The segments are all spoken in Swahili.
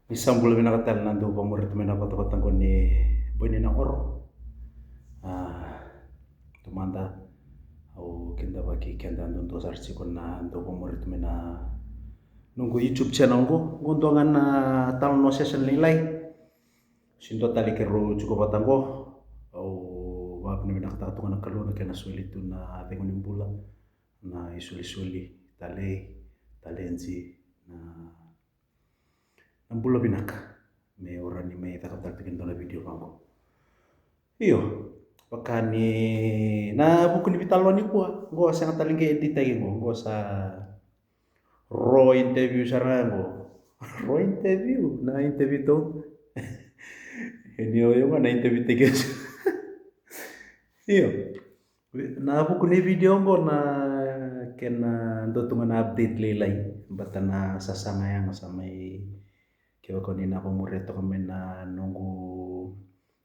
Isambula minakatal nandu pamurit minapatapatan ko ni Buni na oro. Tumanda au kinda baki kenda nundu sarsi ko na ndu pamurit mina nunggu YouTube channel ko nguntongan na tal no session lilai. Sindo tali keru cukup batangko au wap ni minakatatungan na kalu na kena sulitu na tengon bulan na isuli-suli talenzi na Nambulo binaka me orang ni me takap bikin tola video pango. Iyo pakani na buku ni bitalo ni kuah. Go sa ngatalinge edit lagi go sa raw interview sarango. Raw interview na interview to. Ini yo na interview teges. Iyo na buku ni video go na kena dotungan update lelai batana sasama yang samai kaya ko nina pamureto kami na nunggu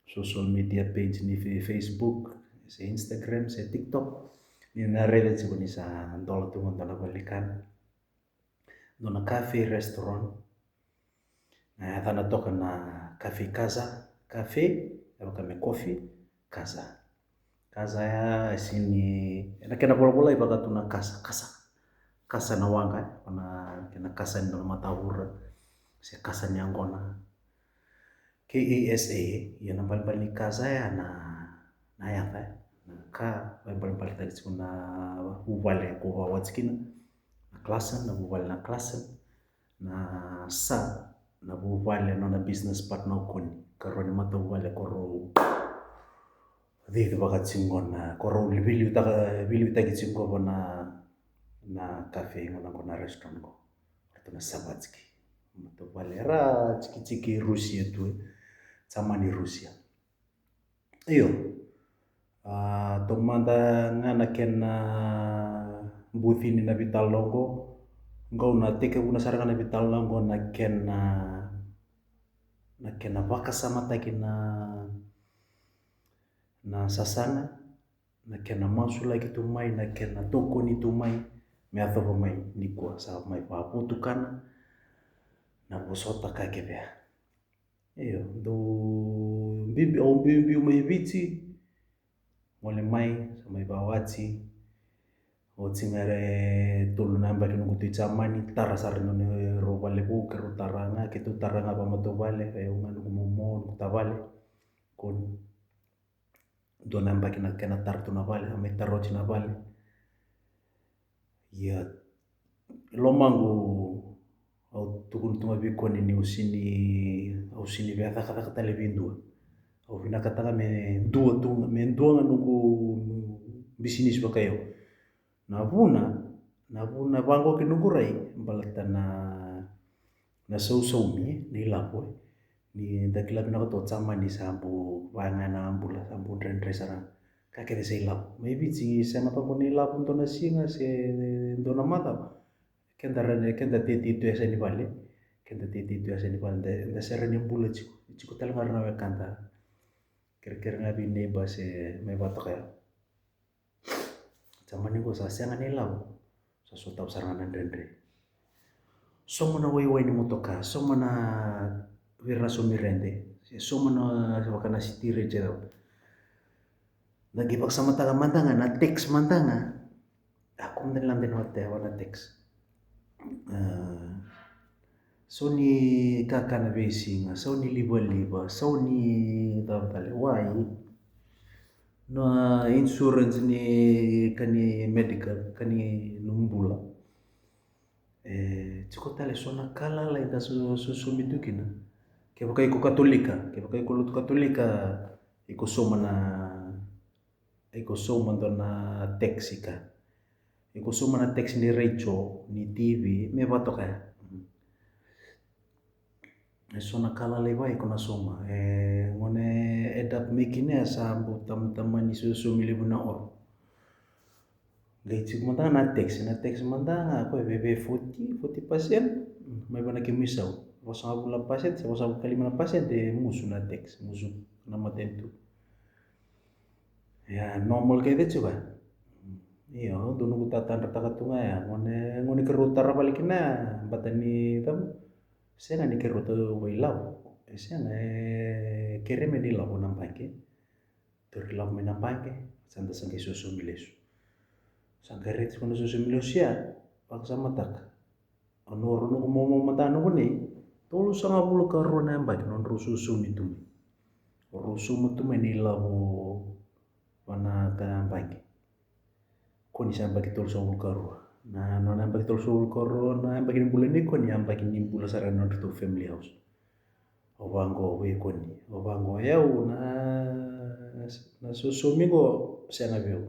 social media page ni Facebook, sa Instagram, sa TikTok. Ni na-relate ko ni sa dola tungon na balikan. Doon na cafe, restaurant. Na tana to ka na cafe Kaza, cafe, pero kami coffee, Kaza. Kaza ya sini, na kena bola-bola ibaga to na Kaza, Kaza na wanga, na kena Kaza ni matahura. Si Kasa Nyangona KASA ya na bali Kaza ya na yata na ka bali tadi na ubale ko watskina na klasen na ubale na klasen na sa na ubale no na business partner kon karo ni mata ubale koro di bagat singona koro bili ta gitsingo na cafe ngona ko na restaurant ko atau na sabatski Mato balera ciki-ciki Rusia tu sama di Rusia. Iyo, tomanda ngana kena buthini na bitalongo, ngau na teke una saranga na bitalongo na kena baka sama taki na sasana, na kena masu lagi tumai, na kena toko ni tumai, me atho mai ni kuah sa mai paputukana. Na busota kake bea. Iyo, do bimbi umay bici, mole mai samay bawatsi, o tsingare tulu namba kinu kutu chamani, tara sarino ne ro bale buke ro taranga, kitu taranga pa mato bale, kaya ungan kumomon kutabale, kon do namba kena tartu na bale, amay tarochi na bale. Ya, lomangu au tukun tuma bikon ini usini bea kata lebindua. Au vina kata me dua nunggu bisinis bakayo. Na buna bango ke nunggu rai balata na sau ni lapo. Ni dakila bina kato sama ni sambu bangana ambula sambu rendre sarang. Kake de sei lapo. Maybe si sana pa ni lapo ntona singa se ndona mata. Kenda titi itu asa ni bale. Kenda titi itu asa ni bale. Da sera ni bula chiku tal ngarna we kanta. Kira-kira ngabi neba se me batok ya. Zaman ni go sa senga ni lau. Sa sotap sarangan rendre. Somo na wai ni motoka. Somo na wirna sumirende. Somo na wakana sitire jero. Lagi paksa mataga mantanga na teks mantanga. Ako mnilang din hote wana teks. So ni kaka na besinga, so ni liba-liba, so ni tawtale wai na insurance ni kani medical kani numbula. Ciko tale so na kala la ita sumitu kina. Ke pakai ko lutu katolika iko soma na teksika. Iko soma na teks ni recho ni TV me batok ya. So na kala lewa iko na soma. Ngone edap mikine sambu tam-taman ni sumilibu na or. Gaji mantanga na teks mantanga ko bebe 40%. May ba nakimisaw. Wasang abu la paset, wasang abu kalima na paset musu na teks, musu na matentu. Ya normal kayak itu juga. Iya, dunu kutatan rata katunga ya. Ngone kerutara balik na batani tam Senga ni kero to wailau. Senga kere me ni lau nampanke. Tori lau me nampanke. Santa sangke susu milesu. Sangke reti kono susu milesu ya. Paksa matak. Anoro nuku momo matano kone. Tolu sanga bulu karo nampanke. Non rususu mitumi. Rusu mitumi ni lau wana nampanke. Koni sampai tolu sanga bulu karo. Nah, non nampak tol sul koro na nampak ni bulan ni koni nampak ni bulan saran non tu family house. Obango we koni, obango yau na susumi go sianga biu.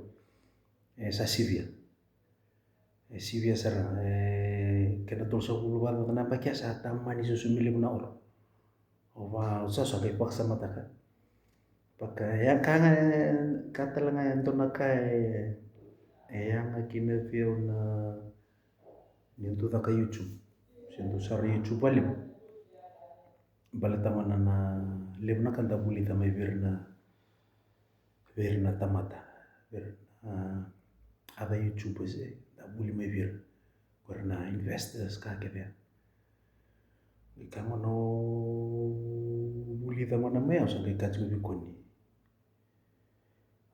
Sa Sivia. Sivia sarang kena tol sul bulu bango nampak ya sa tamani susumi le buna oro. Oba sa kai paksa mata ka. Pakai yang kanga kata langa entona kai yang akina view na nitu taka YouTube. Sintu sar YouTube balik. Bala tamana na lebna kan tabuli tamai verna tamata. Verna ada YouTube se tabuli mai ver. Karena investors ka kebe. Kama no buli tamana mai so ke kacu bikoni.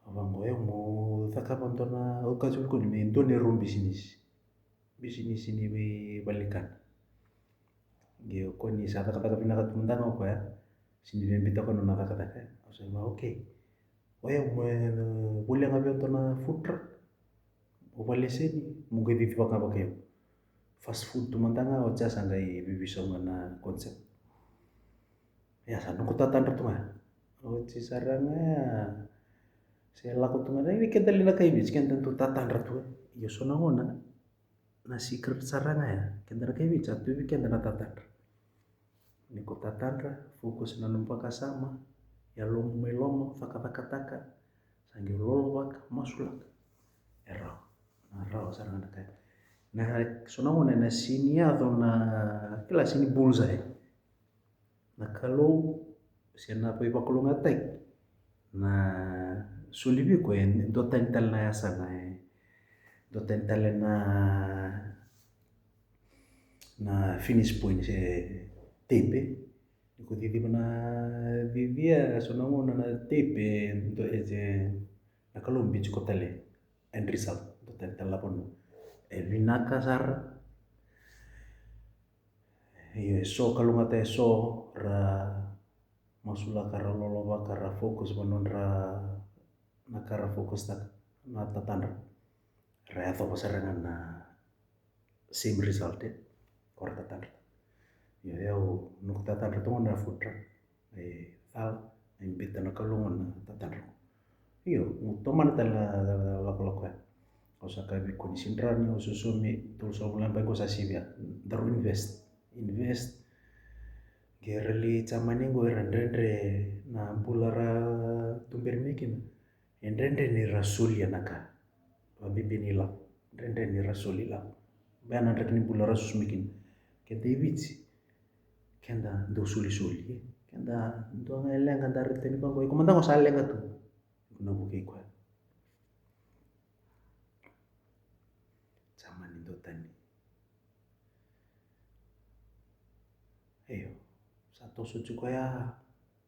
Abango yo mo taka pantona o kacu bikoni me ndone rom bisnis. Bisnis ini balikan. Geo koni sa kata kata pinaka tumandang ako ya. Sindi bembita ko nung nakakataka. Ako sabi ba, okay. Oya, boleh ngabion to na food truck. O paleseni, mungkin ditipa ka ba kayo. Fast food tumandang ako, dyan sanggay bibisa nga na konsep. Ya, sa nung kutatanda to nga. O, sarang nga. Saya laku to nga, ini kenta lina kayo, kenta to tatanda to. Iyo, so na ngo na secret sarang ya. Kenta na kayo, satu kenta na tatanda. Ni ko tatanda, fokus na numpa kasama. Ya lomo melomo, taka-taka-taka. Sangi lolo wak, masulak. Erau. Na rau sarang na kayo. Na sonango na sini ato na kila sini bullseye. Na kalau siya na po ipakulong attack. Na sulibi ko do tental na yasa na do tental na finish point si tape. Ko didi na vivia sonango na tape do na kalau bicu ko tele end result do tental lapon. Vinaka sar so kalau ngata so ra masula kara loloba kara fokus banon ra na kara fokus tak na tatandra ra atho pasarangan na same result kor tatandra yo nuk tatandra to na food truck tal imbita na kalungan na tatandra iyo mutoman tala lako Osaka bi kondisindran yo susumi tul so bulan bago sa Sivia daru invest gerli chamani go rendre na bulara tumbermikin rendre ni rasulia naka bibi ni la rendre ni rasulila bana rekni bulara susmikin kente ibitsi kenda do suli kenda do ngelenga dari teni ko komandang osalenga tu na buki ko Eyo, satu suci kaya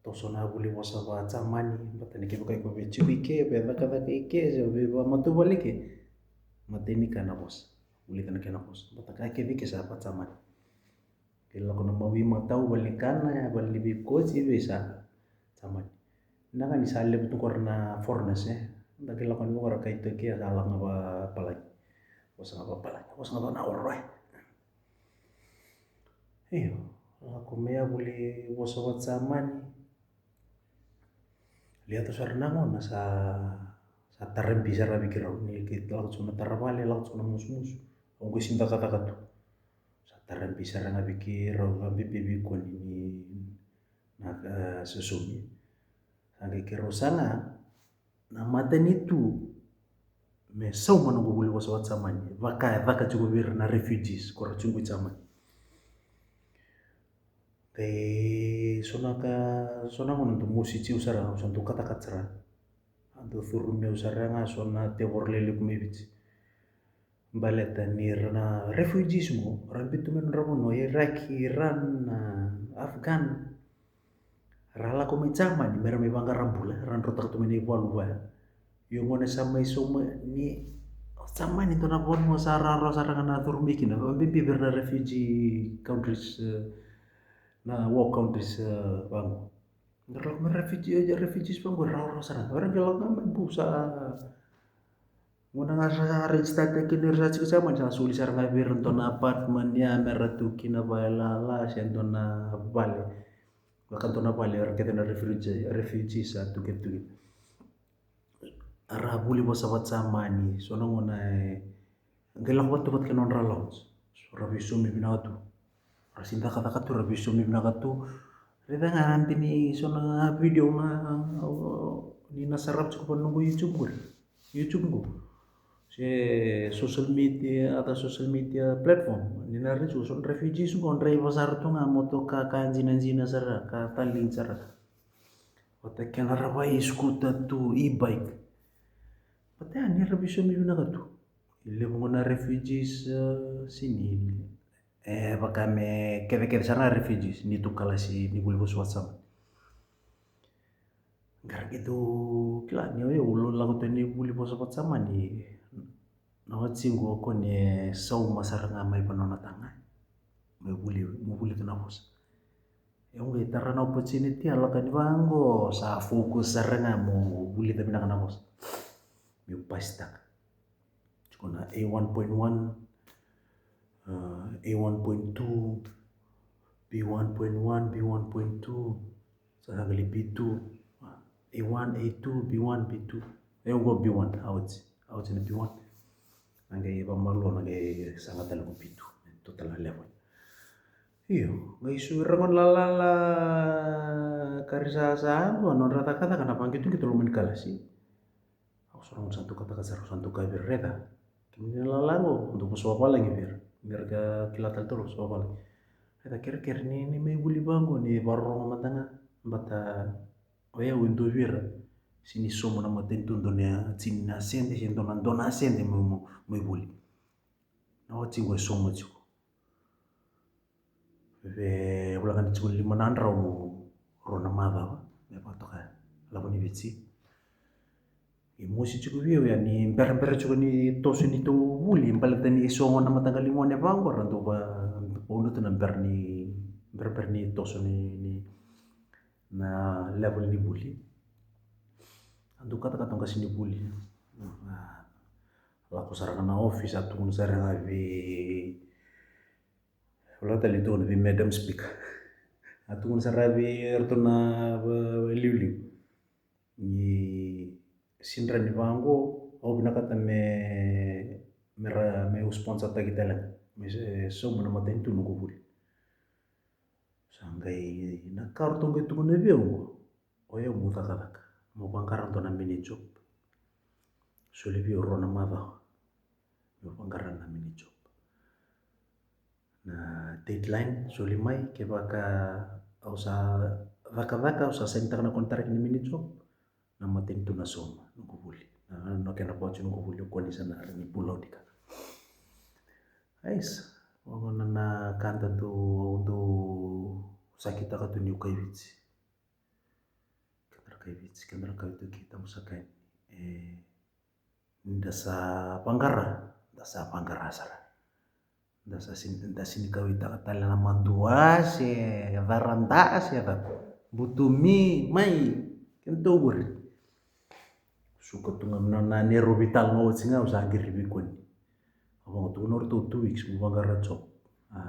toso na buli wasa ba chamani batani ke bukai ko bechu ike be kata ike je be matu balik ke mateni kana bos buli kana kana bos bataka ke bike sa pa chamani kila kono mawi matau balikana ya bali bi koji bisa chamani nanga ni sale betu korna fornes nda kila kono ora kai to ke ala ngaba palai bos ngaba na oroi iyo ako mea buli wasawat samani lihat sarnango na sa tarempi sara bikirau ni kita laut suna tarabale laut suna mus ang sinta kata sa tarempi sara nga bikirau ambi bibi ko ni na susumi sangi kiro sana na maten itu me sau manungo buli wasawat samani vaka cukup bir na refugees kora cunggu samani sona ntu musici usara santu kata katra antu furumia usara nga sona te worlele kumebiti Mbaletanir na refugees mo, rambitu men ramono Iraq, Iran, Afghan. Rala ko may zaman, mera may bangga rambula, ran rotak tu meni walwa. Yung mona sa may suma ni sama ni to na bon mo sa raro sa rangan na turmiki na bimbi na refugee countries na war countries bang. Ngerok mer refugees bang raro sa orang gelak na may busa. Muna nga sa restart na kinirsa sa sama sa suli sa nga biron to na apartment niya meratu kinabalala siya to na bale. Bahkan to na bale orang kita na refugees sa tuget. Arabuli mo sabat sama ni so nang una gelak wat tubat kanon ralaws so rabiso mi binatu rasinta kata tu rabiso mi binatu reda nganti ni so na video na ni nasarap sa nunggu YouTube ko si social media platform ni na rin so refugees ko ndray pasar to nga moto ka kanjina sara ka talin sara wata kana rabai skuta tu e-bike. Patay ni revision mi na kato. Ile mo na refugees sini. Baka me kede sana refugees ni tu kala si ni bulbo WhatsApp. Gara gitu kila ni ulo lagu tu ni bulbo WhatsApp sama ni. Nawat singgo ko ni sau masaranga may panona tanga. May buli tu napos. Yung itara na opportunity ala kan bango sa focus saranga mo buli tapi na napos. Yung pastak. Kuna A1.1, A1.2, B1.1, B1.2, sa gali B2, A1, A2, B1, B2. Yung go B1, out na B1. Nangay pamaluan, nangay sangat talagang B2. Total level. Iyo, may surangon lalala karisa sa ano, non rata-kata kenapa gitu lumen kalasi. Sorong satu kata satu kabir reda. Kemudian lalango untuk apa lagi biar ke kilatan terus apa lagi. Reda kira-kira ini may buli bango ni baru matanga bata oya untuk bir sini somo na matentu donya sini nasende sini dona sende may buli. Na wati go somo chiko. Be wala kan chiko limanan raw rona mava me patoka laboni bitsi. Emosi cukup view ya ni per cukup ni tosu ni tu buli balata ni songo na matagal mo ne bangor ranto ba puno to namber ni ber ni tosu ni na level ni buli andu kata kasi ni buli la ko sarang na office atu kun sarang abi wala tali to ni madam speak atu kun sarang abi erto na liu ni sinra ni bango au binakata me sponsor ta kita lang me so mo na matentu no buli sangai na karton gitu ko na view o ya mo ta mo bangkaran to na mini job so le view ro na mava mo bangkaran na mini job na deadline so le mai ke baka au sa vaka sa senta na kontrak ni mini job na matentu na soma no buli no kena pochi no buli ko ni sana ni pulau dika ais wangona na kanta tu sakita ka tu ni kaivitsi kendra kaitu kita musakai dasa panggara sara dasa sini kawita katala na mandua se varanda se butumi mai kento buri suka tunga na nero vital no singa usangir bikon abang tu nor 2 weeks mo bangara job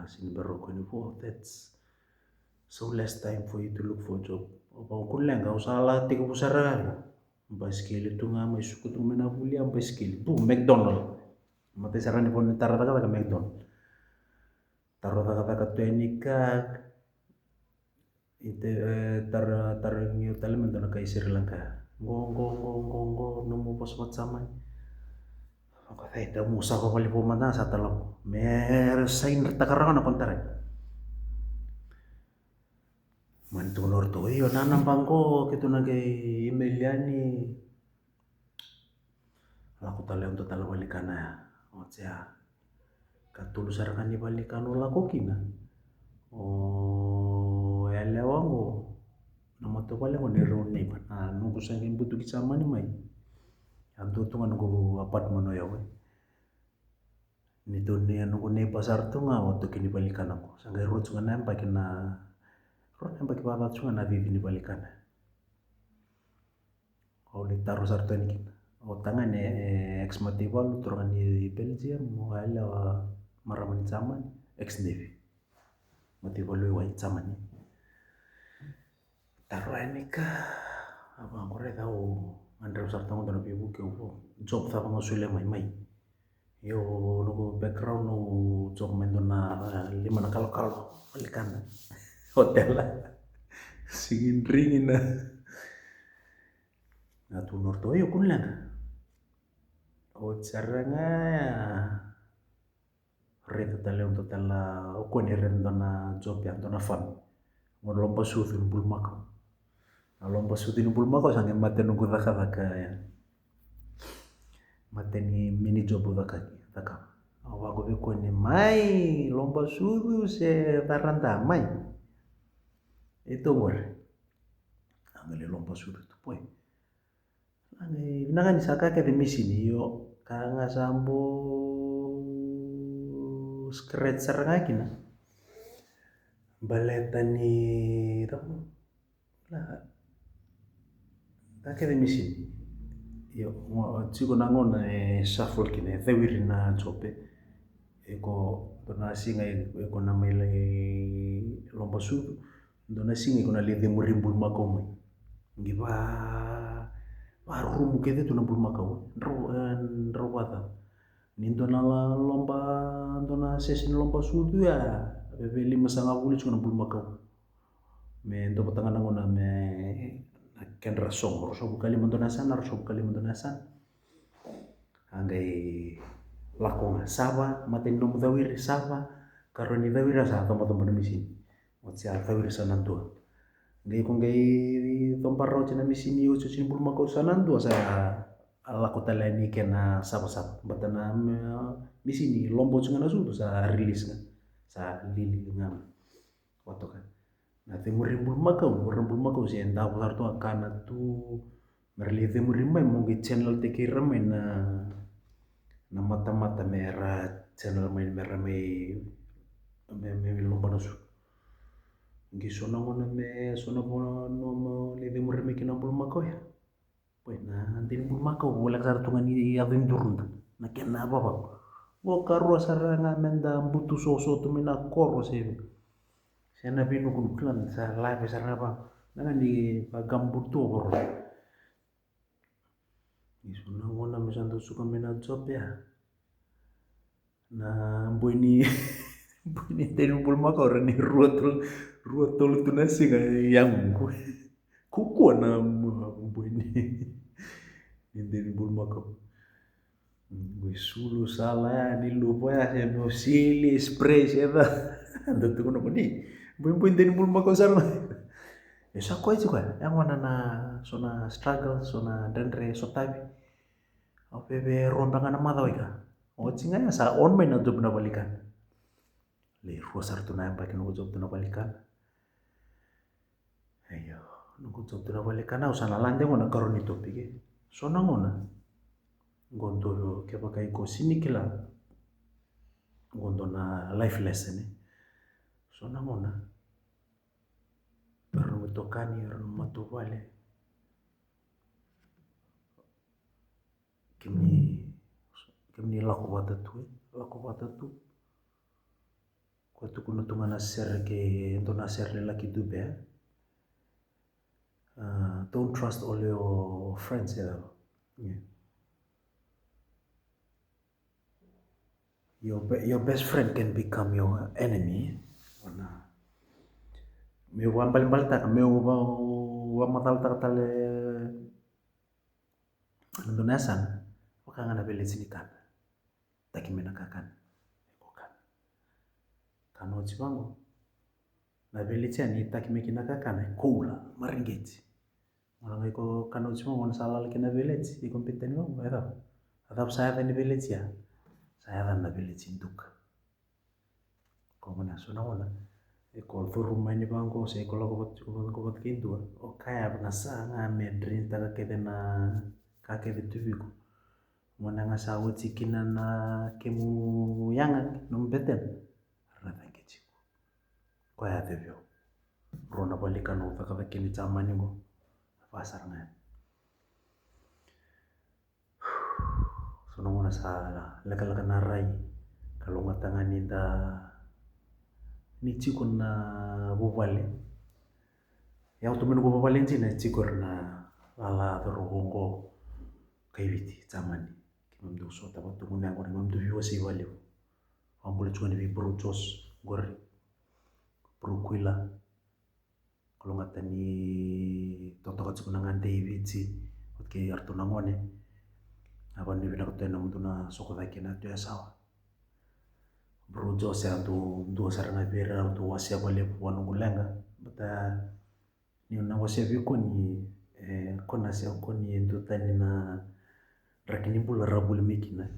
sini baru ko ni that's so less time for you to look for job abang kun lenga usala tiga pusara baskeli tu nga may suka tu mena buli ang baskeli tu McDonald mate sarani pon tarata ka McDonald tarata tu enika ite tar ngi talmen to na kay Sri Lanka Ngong numu pos sama. Ako tay da musa ko kali pumana sa talam. Mer sign takarang na kontare. Man tunor to iyo nanam bangko kito nagay email yani. Ako tala untuk tala walikana Otsea katulu sarangani balikano lakokina. Elewa ngo namato pale ngo nirone bana nungu sangi mbutu kisamani mai. Antu tunga nungu apartment no yawe. Nito ne nungu ne pasar tunga waktu kini balikana ko. Sangai road tunga nempa kina road nempa kibaba tunga na vivi ni balikana. Oli taruh sarto ni kina. Tangan ex matival turangan di Belgium mo elewa maraman zaman ex navy. Matival lu white zaman ni. Taruh ini ka apa kore tahu andreu sarto ngo tano pibu ke job ta ngo sule mai. Yo nugu background nu job mendona lima na kalau balikana. Hotel singin ringin na. Na tu norto yo kunlan. Caranya rete tale untuk tala ukon irendona job yang dona fan. Ngon lomba sutin bulmako. Na lomba sutin bulmako sange mate nunggu daka ya. Mate ni mini job daka. Awago beko ni mai lomba sudu se taranta mai. Itu ngor. Angale lomba sudu tu poy. Nanga ni saka ke de misini yo kanga sambo scratcher ngakina. Baleta ni tahu lah. Kake de misini. Yo chiko nangon shuffle kine thewiri na jope. Eko dona singa eko na mele lomba sudu. Dona singa eko na lede murimbul makomai. Ngiba rumu kete tu na bulmakau. Ndro wata. Nindona lomba dona session lomba sudu ya. Bebe 5,5 cuma na bulmakau. Me ndo patangan ngona me ken rasong bukali mendona sana rasong bukali mendona sana. Anggai lakonga sava maten dom dawir sava karoni dawir sa tomo misini. Otsia dawir sana tua. Ngai kongai tompar roche na misini yo cuci bulmakau sana tua sa ala kota lain kena sapa batana misini lombo cunga na sudu sa rilis kan. Sa lili ngam. Waktu kan. Na temurin bulmakau si enda putar tu akana tu merli temurin mai mongi channel teki ramai na mata merah channel main merah me lomba nasu. Ngi sona ngona me sona no le temurin me kina bulmakau ya. Poy na antini bulmakau bolak sar tungan ni avim durun na kena apa. Wo karua saranga menda butu soso tu mina koro se. Sana binu kunuklan sa live saranga apa. Nangan di pagam butu koro. Ni sona ngona misanto suka mena job ya. Na boini tenu bulmakau rani ruotol tu nasi yang kuku na boini. Nindeni bulmakau. Gue sulu salah ni lupa ya saya mau sili spray siapa. Tentu kono ni. Buin teni bulmakau sarna. Esa ko juga yang mana na sona struggle sona dendre sotabi. Bebe rondangan mata wika. Cinga ya sa on main job na balikan. Le ruasar tu na pakai nunggu job tu na balikan. Ayo nunggu job tu na balikan au sana lande ngona karoni topik. Sona ngona. Gondo ke pakai ko sini kila. Gondo na life lesson. Sona ngona. Baru tokani ron matu vale. Kemni laku wata tu. Ko tu kuno tu mana share ke entona share lelaki tu be. Don't trust all your friends ya. Yeah. Your best friend can become your enemy. Wana. Meu paling tak meu matal tale Indonesia. Wakanga na bele sini kan. Taki menakakan. Kokan. Kano chiwango. Na bele chani taki mekinakakan kula maringeti. Orang iko kano chiwango na salal kina bele chi kompeten mo era. Atap saya tani bele chi ya. saya na vile cintuka ko mana sona wala ko turuma ni bangko se ko ko kintu o kaya ngasa ngame drin ta kedena ka kede tuviko mwana ngasa woti kinana kemu yanga nombeten rata ngechi ko ya tevyo rona balika no ta ka kemi chamani go pasar ngai sono mona sala laka narai kalau ngatangani da ni chiko na bubale ya utumenu go bubale ntina chiko na lala rogongo kaiviti chamani kimamdu sota batu nguna ngor mamdu viwa si wale ambule chone vi brutos gorri bruquila kalau ngatani toto ka chiko na ngante iviti otke artu nangone apa ni bina kutena mtu na soko dake na tu ya sawa brujo se antu ndo sarana bera ndo wasia wale wanungulenga bata ni una wasia viko ni kona sia koni ndo tani na rakini bula rabul mikina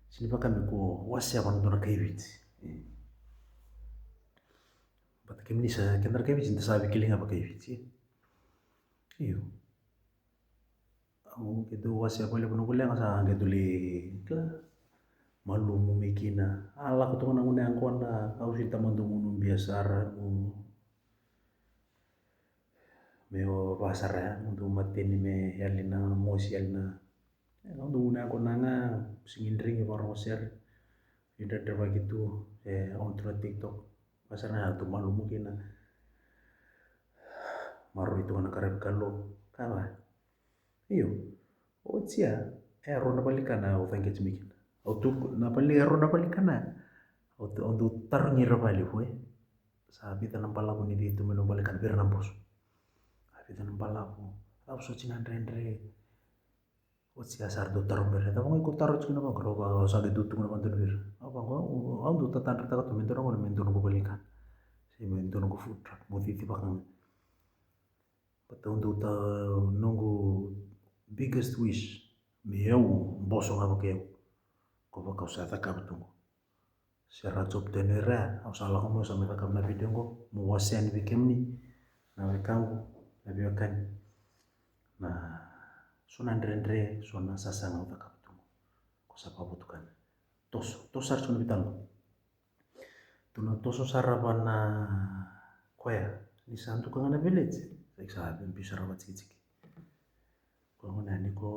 sini baka miko wasia ndo na kaiviti bata kemni sa kendar kaiviti nda sabi kilinga baka kaiviti iyo gitu wasia wale wanungulenga sa ngetuli kla malumu mikina ala kutungana ngune angkona au sita mandu munu biasara meo pasara untuk mateni me yalina mosi yalina ndu ngune angkona nga singindring baro share ida derba gitu on TikTok pasarna tu malumu kina maru itu kana kareb kalo kala iyo otsia rona balikana ufenge chimikina otuk napali napalikana otu tarngira bali foi sabi tanam palaku ni itu meno balikan bir nampos sabi tanam palaku au so china ndre otsia sar do tarom ber ta mo ko taro chuna ba gro ba sa ge dutu na bantu bir apa ko au do ta tan ta to mentoro ko mentoro ko balikan si mentoro ko food truck mo titi bakang patung ta nunggu biggest wish meu boso ngabo keu ko ba kausa ta kabtung sera job tenera au salah ko mo sa meta kam na video ko mo wasian bikemni na wekangu na biwakan na sona ndre sona sasanga ta kabtung ko sa pabutukan tosar sona bitalo tuna toso sarabana koya ni santu kangana village sa bisa rawat cicik ko ngana ni ko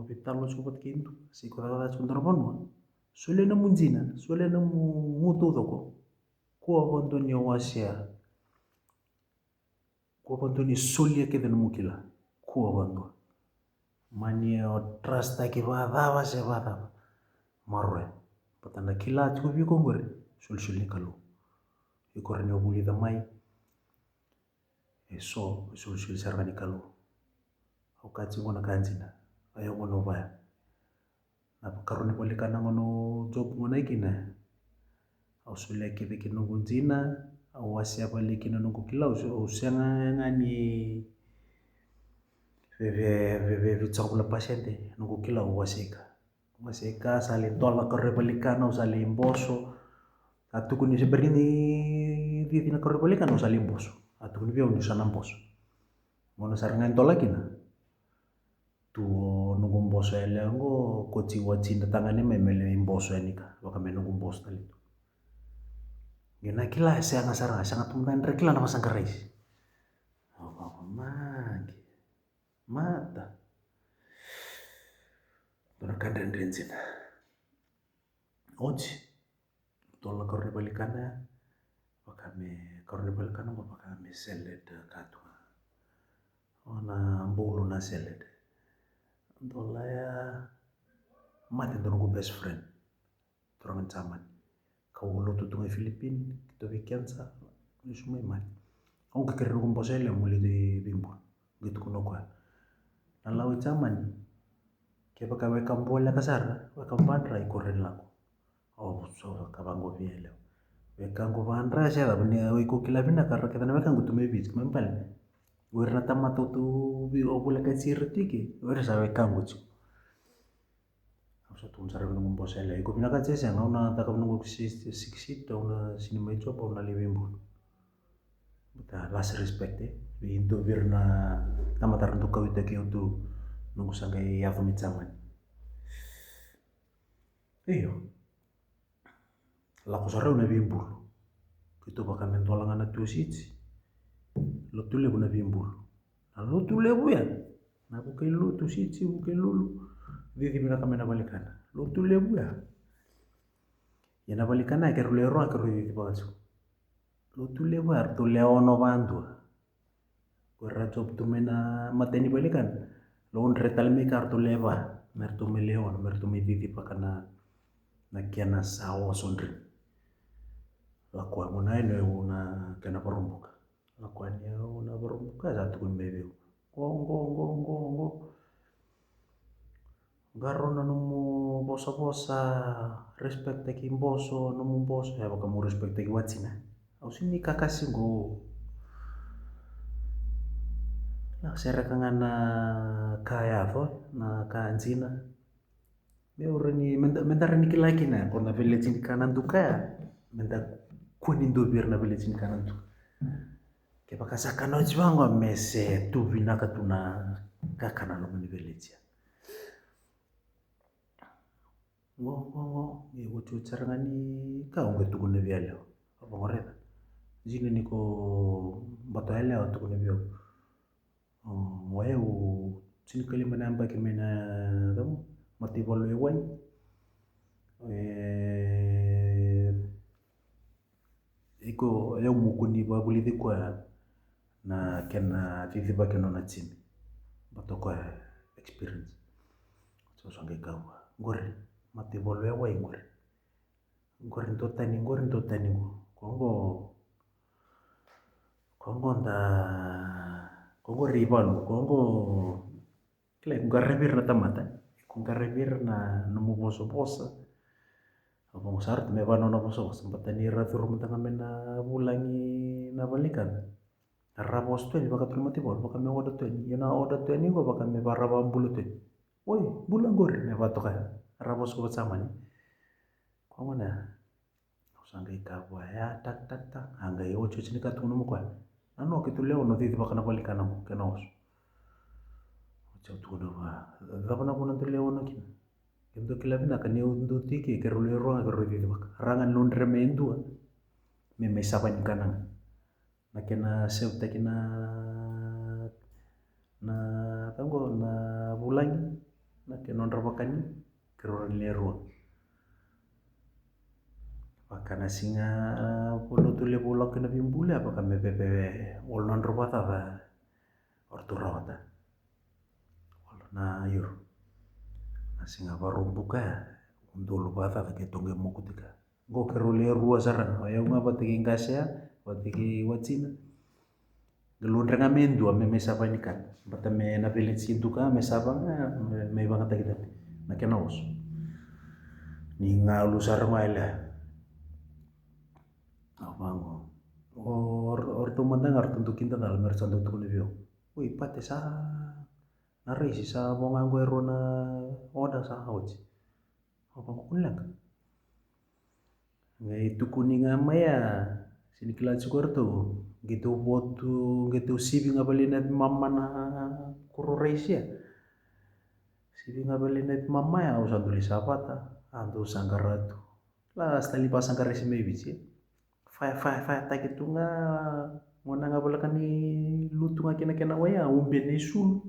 bitalo sobat kintu si ko ta chundar bonwa sule na munjina sule na mutu doko ko abondo ni wasia ko abondo ni solia ke den mukila ko abondo mani o trust ki bada se bada marwe patanda kila tu bi ko ngore sul ni kalu ikor ni obuli da mai so sul sarani kalu au kati ngona kanjina ayo ngono baya na karone balikana ngono job ngona ikina au sule ke bikin nunggu jina au wasia balikin nunggu kila usianga ngani veve chakula pasiente nunggu kila wasika salin tola korre balikana usalim boso atu kuni seberini di tina korre balikana usalim boso atu kuni bia unusanam boso ngono sarangan tola kina tu nunggu boso ele ngo koci wajin tangane memele imboso enika waka menunggu boso tali tu gena kila saya ngasara sangat tumandre kila na masang kerais apa magi mata donakan dan rensin oji tola korre balikana waka me korre balikana waka me seled katu ona mbulu na seled dola ya mati dongo best friend orang caman kau lo tutungai Filipin kita vikiansa ni semua mati au ke kerro ko posele muli di bimbo gitu kuno kwa nalawi caman ke baka we kambola kasara we kambandra ikoren lako oh so kabango biele we kango bandra sia bani we ko kilabina karra kita na kango tume bit mempal werna tamato tu bi obula kasir tiki wer sa we kango chu Sa tukun sarang nung boss ele. Iko pinakacheza nga una taka nungu sikisita una sinema itu apa una liwimbo. Buta last respect Into virna tamatar untuk kau itu tu nungu sangai yafu mitsaman. Iyo. Laku sarau na bimbul. Itu bakal mentolangan na tu sitsi. Lo tule na bimbul. Lo tule ya. Na bukai lu tu sitsi bukai lulu. Vivi mina kamena balikana. Lo tule ya. Ya na balikana ke rule ro ke rule basu. Lo tule ya tule ono bandu. Guarda job tu mena mateni balikan. Lo retal me kar tu leva. Mertu me leon, mertu me vivi pakana na kiana sawo sondri. Lakua muna ino una kena perumbuka. Lakua ni una perumbuka satu kun bebeu. Go. Garro na numu bosa respect teki boso numu boso ya baka mu respect teki watsina. Au sini kakasi go. Nah serekangan na kaya na kanjina. Me urani mentar ni kilaki na kona village ni kanan tu kaya. Mentar kunin do biar na village ni kanan tu. Ke baka sakano jiwango mese tu vinaka tuna kakana no ni village ya. Ngo ye wotu charangani ka unge tukune bialo. Apa ngoreta. Jini niko bato ele o tukune bio. Moeu sini kali menamba ke mena kamu mati bolu ewai. Iko eu mukuni babuli dikwa na kena vivi bake no na chini. Bato kwa experience. So sange kawa. Ngore mati bolu ewai ngore. Ngore ntotani ngo. Kongo rival, Kongo kile kungarevir na tamata, kungarevir na numu bosa. Apa ngusart me bano na bosa, sempatani ratur mentanga mena bulangi na balikan. Rabos tu ni baka tulmati bol, baka me oda tu ni, yana oda tu ni go baka me baraba bulu tu. Oi, bulang gor me bato ka. Rabos ko sama ni. Kongo na sangai kabwa ya tak. Angai ocho sini ka tunu mo kwa. Ano kitu leo no vivi baka na balikan mo kenos. Ocho tunu ba. Gapa na punan tu leo no kin. Kendo kila bina kan eu ndo tiki ke rule ro ga ro vivi baka. Rangan lundre me indua. Me saban kanan. Na kena seu tekina na tango na bulangi na kenon rabakani ke ro lero. Pakana singa polo tule bolak kena bimbule apa kan mepepe olon robata ba ortu rawata olona yur singa barumbuka undolo bata ke tonge mokutika go kerule rua sarang ya unga batiki ngasya batiki watsina gelundre ngamendu ame mesapa nikan bata me na village induka mesapa me bangata kita na kenaos ni ngalu sarang ala Abango. Orto mandang arto untuk kita dalam mercando tu kunibio. Ui pate sa narisi sa bongango erona oda sa hauji. Abango kunlang. Ngai tu kuninga maya sini kilacu korto. Gitu botu gitu sibi ngabalina mama na kuro reisia. Sibi ngabalina mama ya usah tulis apa ta. Ando sanggaratu. Lah stali pas sanggaresi mebici. Faya gitu nga ngona nga bala kani lutu nga kena waya umbe ni sul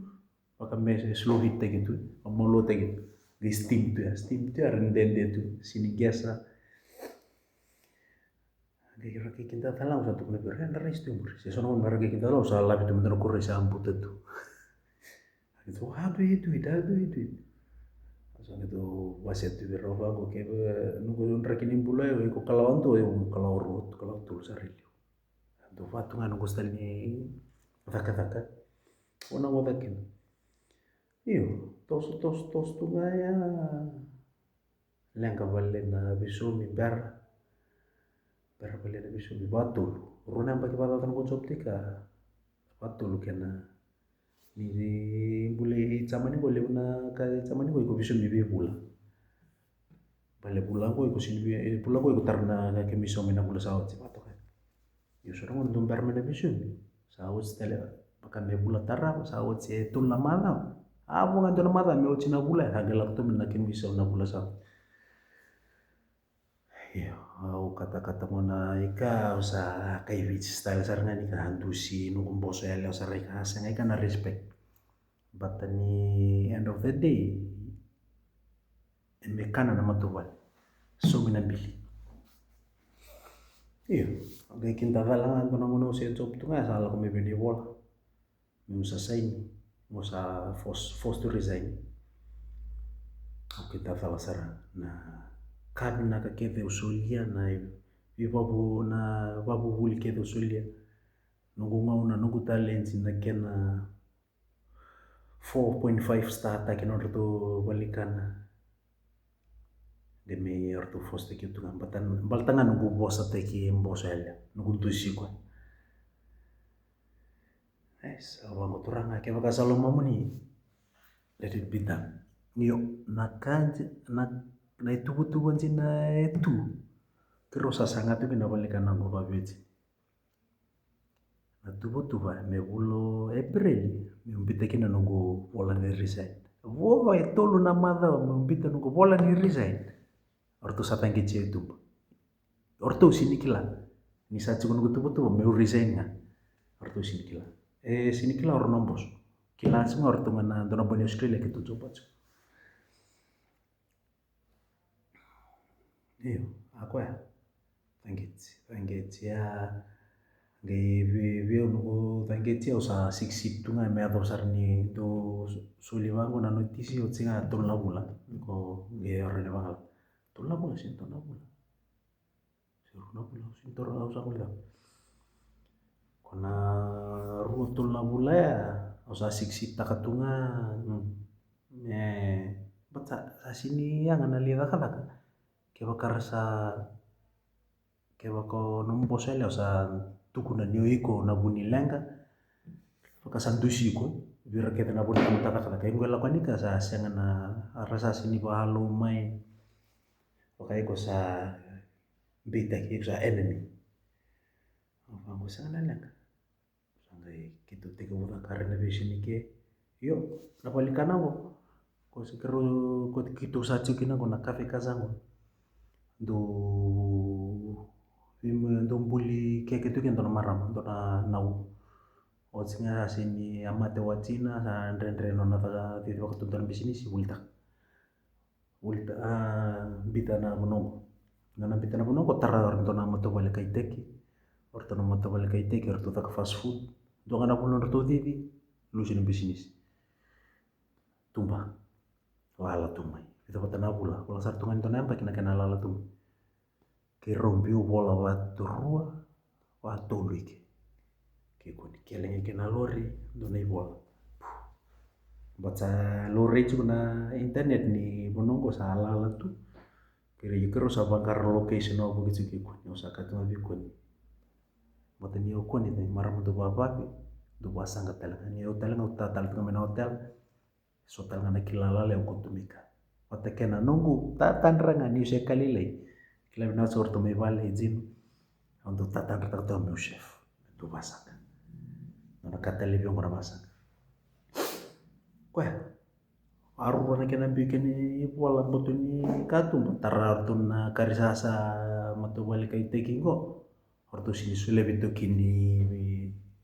baka mese slow hit gitu amolo gitu di steam tu ya rendende tu sini biasa kira kita tahu satu kena berhen dari steam sesono mereka kita tahu salah itu benar kurang samput itu itu Asal itu wasit tu berapa aku ke nunggu rakinin bulai aku kalau tu kalau urut kalau tu sarili tu fatu nganu gostal ni taka ona ngodakin iyo tos tu ngaya lengka balena bisumi ber balena bisumi batul runa bagi batatan konsop tika batul kena ni bule chamani bole una ka chamani ko bisumi be bula Pale pulang ko pulang ko tarna na kemiso mina bula sahut si pato kan. Yo sudah untuk bermain bisu. Sahut setelah pakai me bula tarra sahut si tul na mana. Abo nga tul na mana me uci na bula hagelak tu mina kemiso na bula sahut. Iya, au kata-kata mona ika usa kai vici style saranga ni ka handusi nu kumboso ele usa reka asa ika na respect. But ni end of the day, emekana na matubal. So minabili. Iyo, agay kintagal to na muna usa job to nga sala ko may biniwala. May usa sign, usa forced to resign. Ako kintagal sara na kami na kakete usulia na ibabu na babu huli kete usulia. Nungu ngauna nungu talents na kena 4.5 star ta kena orto balikana. Demi orto foste kitu kan baltanga nungu bosa teki mbosa ele nungu tusi kwa. Awang uturanga ke baka salo mamuni. Let it be done. Nio nakanje na itu na itu. Kerosa sangat tu kena balikana ngo babeti. Na tubutuba me bulo April me umpita kina nungu bola ni resign. Wo tolu na madha me umpita nungu bola ni resign. Orto satangi tu. Orto sinikila. Ni sa cikun tubutuba me resign nga. Orto sinikila. Sinikila or nombos. Kila semua orto mana dona bani Australia gitu coba. Iyo, ako ya. Tangeti ya. Veo nuko tangeti ya usa siksip tu nga me ato sarni do solivango na notisi o tsinga ton labula. Ko ge orne bangala. Ton labula sin ton labula. Suru labula sin ton labula kuliah. Kona ruo ton labula ya usa siksip takatunga. Bata sini yang ana lihat kata keba karasa keba ko nombo sele usa tukuna nyoiko na buni lenga baka santusi ko bira keta na buni kata kata kayo ngela kwanika sa senga na rasa sini bahalo mai baka iko sa bita ki sa enemy apa mo sa na lenga sangai kitu tiga bulan karena besini ke yo napalikana mo ko sikero ko kitu sa cikina ko na kafe kazango do buli keke tu kento na maram do na nau otsinga sini amate watina sa andre nona ta ti waktu dan bisini si ulta bita na monongo nana bita na monongo tara orto na moto bale kaiteki orto na moto bale kaiteki orto ta fast food do ngana puno orto divi lu sini bisini tumba wala tumai itu kata nabula wala sartungan to nempa kina kena lala tumai ke rompiu bola watu rua watu luike ke koni kelenge kena lori do nei bola baca lori itu na internet ni bonongo salah la tu kira yukero sa bakar location au begitu ke koni osaka tu abi koni bota ni koni ni maram do baba do basanga talanga ni hotel nga utatal tu mena hotel so talanga kilala le kutumika bota kena nungu tatanranga ni sekali lai kila bina sorto me vale izin untuk tatan rata meu chef tu basanga nona kata lebih ngora basanga Wah, aru na kena bikin wala boto ni katum tarar tu na karisasa mato balik kay taking ko orto sini sule bito kini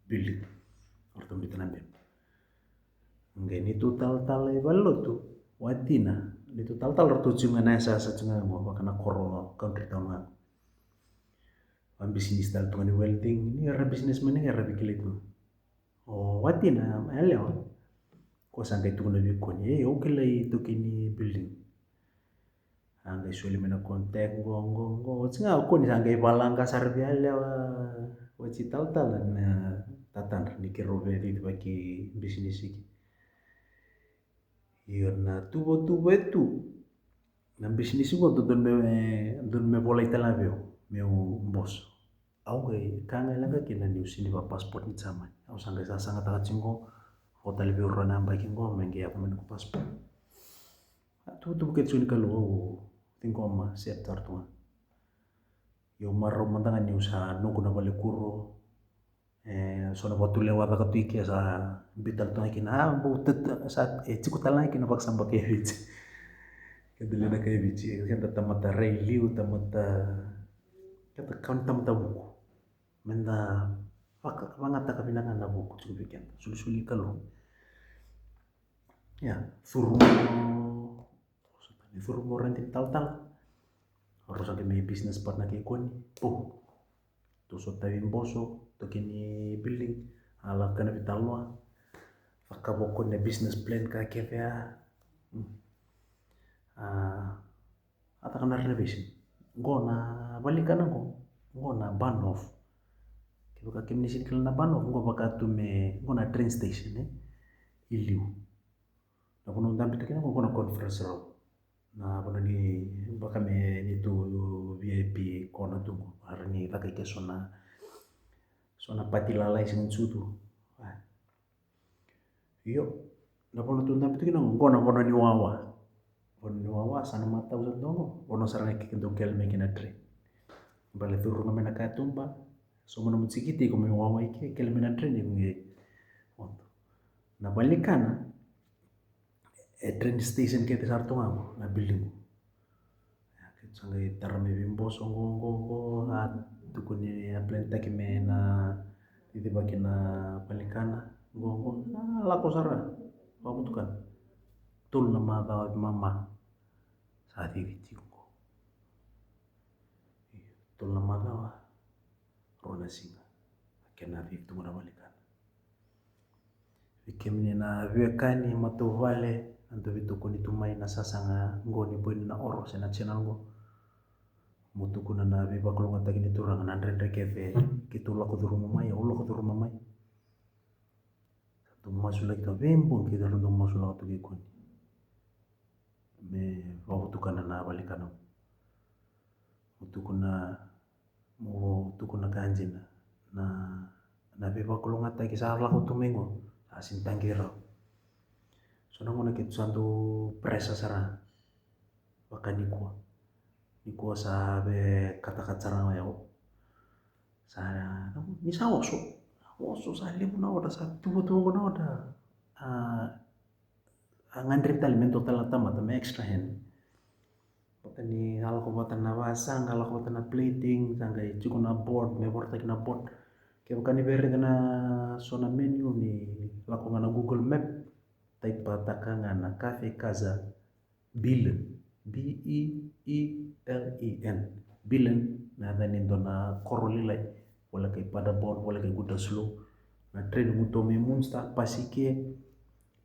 bilik orto bito nambe ngai ni total tal ballo tu watina ni total tal orto cunga nasa sa cunga mo bakana koro country town nga bisnis tal tu ngani welding ni era business man ni era bikili tu watina eleo ko sangkai tu na bikoni oke lai tu kini building angkai sulit mena kontak gong tsinga ko ni sangkai balang kasar biala wa cital na tatan ni kerobe di baki bisnis iki iyo na tubo itu na bisnis ko don me bola itala meu bos au kai kanga langa kina ni usini ba passport ni sama au sangkai sanga ta cingo hotel lebih orang nambah kingo mengi aku menku paspor. Tu bukan suni kalau tingoma siap tartua yo marro mantanga ni usa nuku na bale kuro sona batu lewat ka tuiki sa bital to kina bo saat cikutala kina pak samba kevit kedele na kevit kan tamata reiliu tamata kata kan tamata buku menda wangata kabinangan na buku cukup bikin suli kalau ya suruh rentin tal harus ada mi bisnis partner ke koni tu so tawi boso to kini building ala kana vitalwa fakaboko ne business plan ka kevya ata kana renovation ngona balikana ngona banoff kibuka kimni sikil na banoff ngo bakatume ngona train station iliu na kuno ndambi tekena ngona conference room na kuna ni baka me ni tu VIP kona tungu hari ni baka ke sona pati lalai sing sutu iyo na kuna tu ndambi tekena ngona ni wawa sana mata usat dongo ono sarang ke kendo kel me kina tre bale turu na mena ka tumba so mono mutsikiti ko me wawa ke kel mena tre ni nge na balikana train station ke tesar tonga na building sangai tarame bimbo songo tukuni plenta kime na titi bakina palikana gongo lako sara pabutukan tul nama bawa mama saat ini cingko tul nama bawa rona singa kena itu mana palikana ikemne na viekani matu vale anto vitu kuni tumai na sasanga ngoni boini na oro sena channel ngo mutu kuna na viva kolonga tagi ni turang na rendre keve kitu la ko duru mamai ulo ko duru mamai tu masula kita bembo kita lu masula to kuni me bawa tukana na balikana mutu kuna kanjina na viva kolonga tagi sa la ko tumengo asin tangira sona ngona kitu santu presa sara wakani kuwa sabe kata sarang yao sana ni sawoso sa lebu na oda sa tubo na oda ngandri alimento talata mata me extra hand ni hal ko batan na basang hal ko batan na plating sangai cukup na board me board na board kaya bukan ibere na sona menu ni lakukan na Google Map type patakanga na cafe kaza Bilen Bielen Bilen na danin do na korolilai wala kay pada board wala kay guda slow na train muto me munsta pasike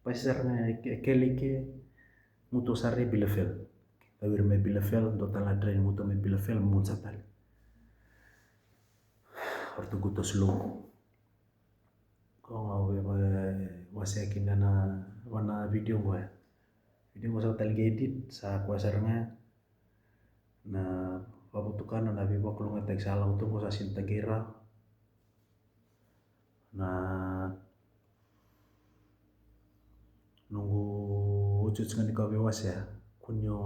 pasar na kelike muto sare Bielefeld tawir me Bielefeld do tala train muto me Bielefeld munsta tal orto guda slow ko wase kinda na wana video gue sa talga edit sa kuasarnya na pabutukan na viva kolonga tek salah untuk ko sa sinta gera na nunggu ucut ngani ka bewas ya kunyo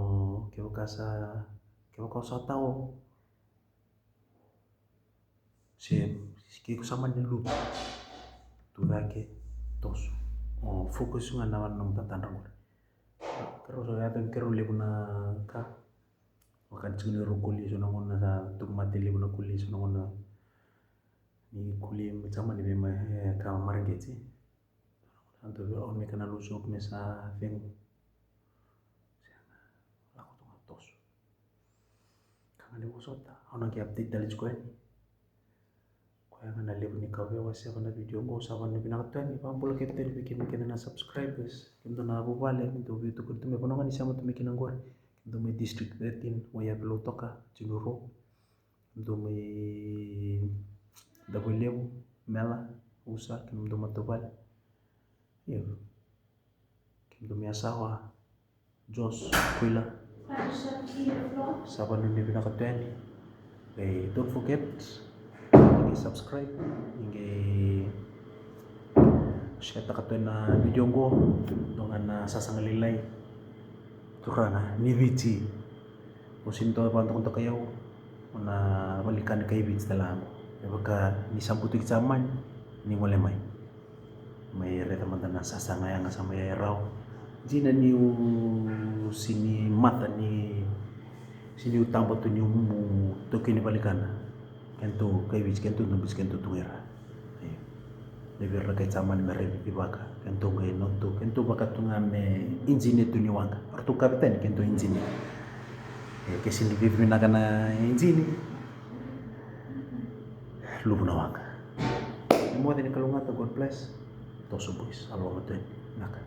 keo kasa tahu si sama ni lu turake tos fokus nga nawan nung tatanrang terus saya kero lebu na ka makan cuni rukuli so nongon na sa tugmati lebu na kuli so nongon na ni kuli sama ni bema ka margeti anto on me kana lusuk me sa feng aku tuh tos kanga lebu sota ona ki update dali skoen na lebu ni kawe wasi na video mo sa na pinakatuan ni pambola kita bikin na subscribers kinto na bubale kinto video kunto me kono ni sama to me kinangor kinto me district 13 waya belotoka Cinuro kinto me dago lebu mela usa kinto matobal yo kinto me asawa Jos Kuila saban ni pinakatuan ni don't forget subscribe hingga share takatuan na video ko dengan sasangalilay turana ni Vici Posinto pantok untuk kayo na balikan kay bits dalam. Baka ni samputu zaman ni mulai may reta man na sasangayang sa may raw. Jina ni sini mata ni sini utamba tu ni mu to kini balikan. Kento kay bits kento nubis kento tuera. Lebih raga zaman mere bibaka kento kay nonto kento baka tungan injine tu ni wanga. Artu kapten kento injine. Kasi live na ka na injini lubo na waka mo din kalungat God bless to suboys alwa mo naka